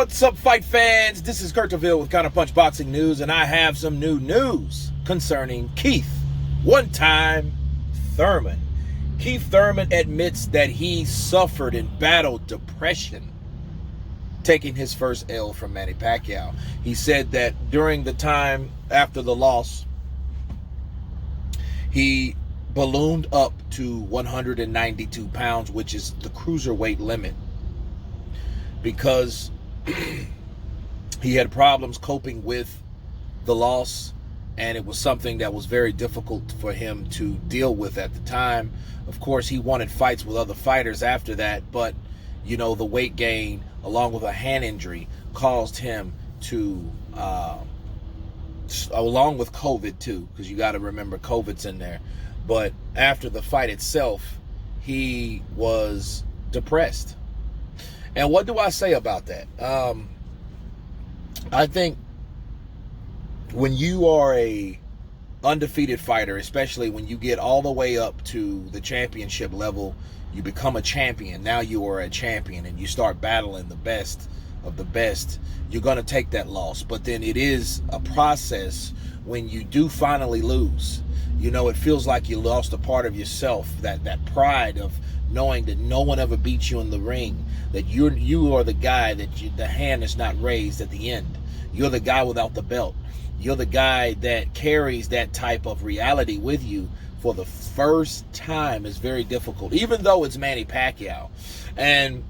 What's up, fight fans? This is Kurt DeVille with Counterpunch Boxing News, and I have some new news concerning Keith, one-time Thurman. Keith Thurman admits that he suffered and battled depression, taking his first L from Manny Pacquiao. He said that during the time after the loss, he ballooned up to 192 pounds, which is the cruiserweight limit, because he had problems coping with the loss, and it was something that was very difficult for him to deal with at the time. Of course, he wanted fights with other fighters after that, but you know, the weight gain along with a hand injury caused him to along with COVID too, because you got to remember COVID's in there. But after the fight itself, he was depressed. And what do I say about that? I think when you are a undefeated fighter, especially when you get all the way up to the championship level, you become a champion. Now you are a champion and you start battling the best of the best. You're going to take that loss. But then it is a process when you do finally lose. You know, it feels like you lost a part of yourself, that pride of knowing that no one ever beat you in the ring, that you are the guy that the hand is not raised at the end. You're the guy without the belt. You're the guy that carries that type of reality with you for the first time. Is very difficult, even though it's Manny Pacquiao. And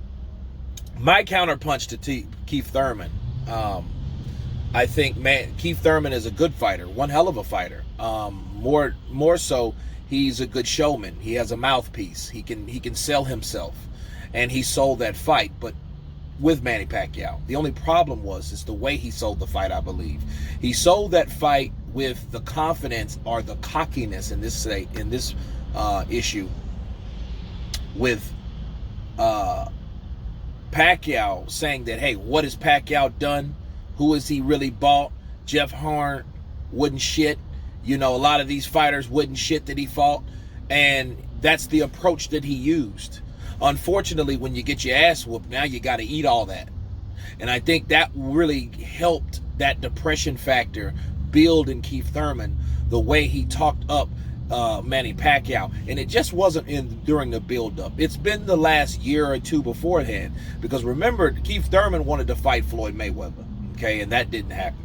my counterpunch to Keith Thurman, I think Keith Thurman is a good fighter, one hell of a fighter. More so, he's a good showman. He has a mouthpiece. He can sell himself, and he sold that fight. But with Manny Pacquiao, the only problem is the way he sold the fight. I believe he sold that fight with the confidence or the cockiness in this issue with Pacquiao, saying that, hey, what has Pacquiao done? Who has he really bought? Jeff Horn wouldn't shit. You know, a lot of these fighters wouldn't shit that he fought, and that's the approach that he used. Unfortunately, when you get your ass whooped, now you got to eat all that. And I think that really helped that depression factor build in Keith Thurman, the way he talked up Manny Pacquiao. And it just wasn't during the build-up. It's been the last year or two beforehand. Because remember, Keith Thurman wanted to fight Floyd Mayweather, okay, and that didn't happen.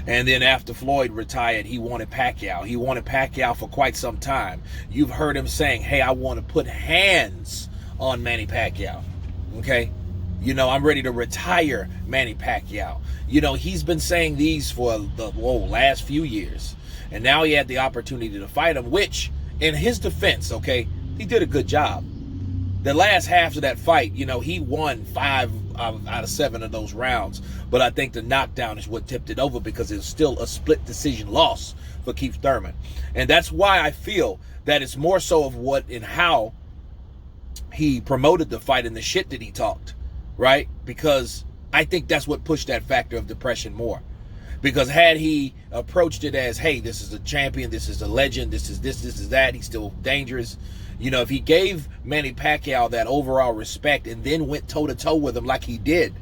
And then after Floyd retired, he wanted Pacquiao. He wanted Pacquiao for quite some time. You've heard him saying, hey, I want to put hands on Manny Pacquiao. Okay? You know, I'm ready to retire Manny Pacquiao. You know, he's been saying these for the last few years. And now he had the opportunity to fight him, which, in his defense, okay, he did a good job. The last half of that fight, you know, he won 5 out of 7 of those rounds. But I think the knockdown is what tipped it over, because it's still a split decision loss for Keith Thurman. And that's why I feel that it's more so of what and how he promoted the fight and the shit that he talked, right? Because I think that's what pushed that factor of depression more. Because had he approached it as, hey, this is a champion, this is a legend, this is that, he's still dangerous. You know, if he gave Manny Pacquiao that overall respect and then went toe-to-toe with him like he did,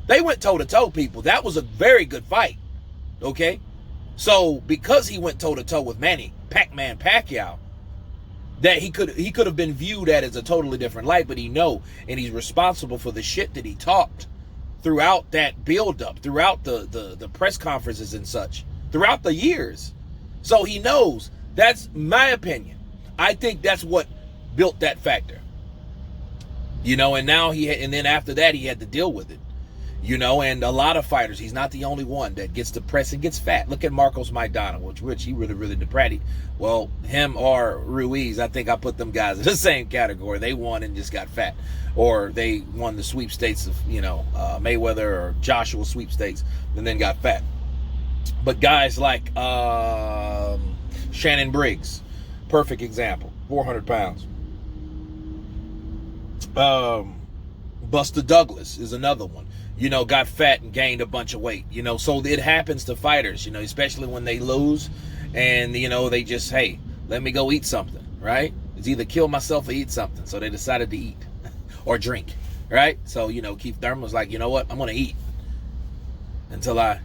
they went toe-to-toe, people. That was a very good fight, okay? So because he went toe-to-toe with Manny Pac-Man Pacquiao, that he could have been viewed at as a totally different light, but and he's responsible for the shit that he talked throughout that build-up, throughout the press conferences and such, throughout the years. So he knows. That's my opinion. I think that's what built that factor. You know, and now and then after that, he had to deal with it. You know, and a lot of fighters, he's not the only one that gets depressed and gets fat. Look at Marcos Maidana, which he really depressed. Well, him or Ruiz, I think I put them guys in the same category. They won and just got fat. Or they won the sweepstakes of, you know, Mayweather or Joshua sweepstakes and then got fat. But guys like Shannon Briggs, perfect example, 400 pounds. Buster Douglas is another one. You know, got fat and gained a bunch of weight. You know, so it happens to fighters, you know, especially when they lose and, you know, they just, hey, let me go eat something, right? It's either kill myself or eat something. So they decided to eat or drink. right? So, you know, Keith Thurman was like, you know what? I'm going to eat until I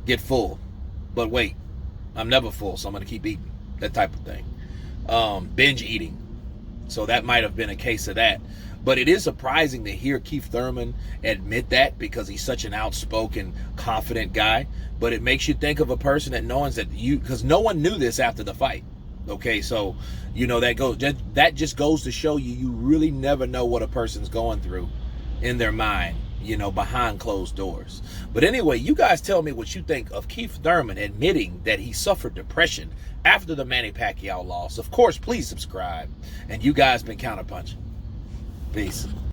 get full. But wait, I'm never full, so I'm going to keep eating. That type of thing. Binge eating. So that might have been a case of that. But it is surprising to hear Keith Thurman admit that, because he's such an outspoken, confident guy. But it makes you think of a person that knows that because no one knew this after the fight. Okay, so, you know, that just goes to show you really never know what a person's going through in their mind, you know, behind closed doors. But anyway, you guys tell me what you think of Keith Thurman admitting that he suffered depression after the Manny Pacquiao loss. Of course, please subscribe. And you guys been counterpunching. Peace.